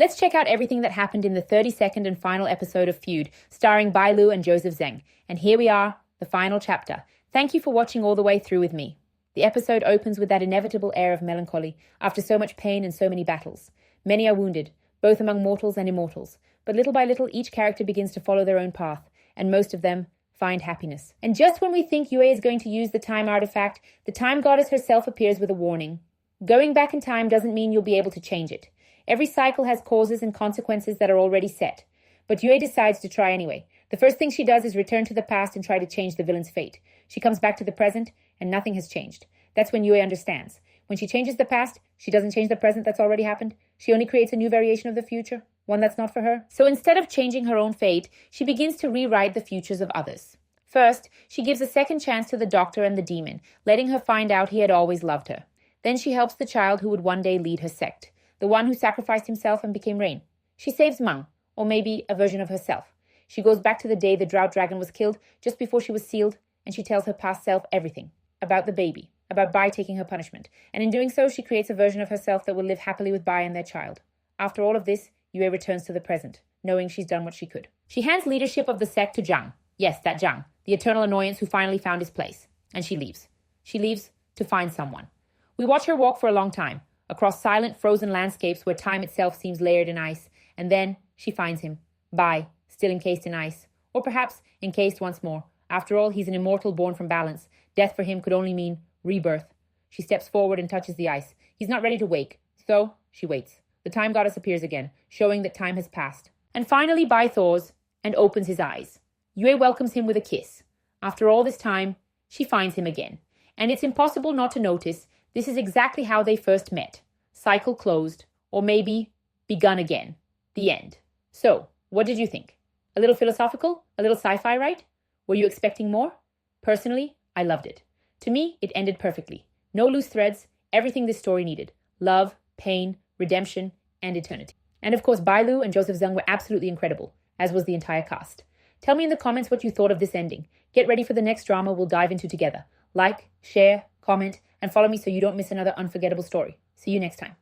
Let's check out everything that happened in the 32nd and final episode of Feud, starring Bai Lu and Joseph Zheng. And here we are, the final chapter. Thank you for watching all the way through with me. The episode opens with that inevitable air of melancholy after so much pain and so many battles. Many are wounded, both among mortals and immortals. But little by little, each character begins to follow their own path, and most of them find happiness. And just when we think Yue is going to use the time artifact, the time goddess herself appears with a warning. Going back in time doesn't mean you'll be able to change it. Every cycle has causes and consequences that are already set. But Yue decides to try anyway. The first thing she does is return to the past and try to change the villain's fate. She comes back to the present, and nothing has changed. That's when Yue understands. When she changes the past, she doesn't change the present that's already happened. She only creates a new variation of the future, one that's not for her. So instead of changing her own fate, she begins to rewrite the futures of others. First, she gives a second chance to the doctor and the demon, letting her find out he had always loved her. Then she helps the child who would one day lead her sect, the one who sacrificed himself and became Rain. She saves Mang, or maybe a version of herself. She goes back to the day the drought dragon was killed, just before she was sealed, and she tells her past self everything. About the baby, about Bai taking her punishment. And in doing so, she creates a version of herself that will live happily with Bai and their child. After all of this, Yue returns to the present, knowing she's done what she could. She hands leadership of the sect to Zhang. Yes, that Zhang, the eternal annoyance who finally found his place. And she leaves. She leaves to find someone. We watch her walk for a long time, across silent, frozen landscapes where time itself seems layered in ice. And then she finds him, Bai, still encased in ice. Or perhaps encased once more. After all, he's an immortal born from balance. Death for him could only mean rebirth. She steps forward and touches the ice. He's not ready to wake, so she waits. The time goddess appears again, showing that time has passed. And finally, Bai thaws and opens his eyes. Yue welcomes him with a kiss. After all this time, she finds him again. And it's impossible not to notice this is exactly how they first met. Cycle closed, or maybe begun again. The end. So, what did you think? A little philosophical? A little sci-fi, right? Were you expecting more? Personally, I loved it. To me, it ended perfectly. No loose threads, everything this story needed. Love, pain, redemption, and eternity. And of course, Bai Lu and Joseph Zheng were absolutely incredible, as was the entire cast. Tell me in the comments what you thought of this ending. Get ready for the next drama we'll dive into together. Like, share, comment, and follow me so you don't miss another unforgettable story. See you next time.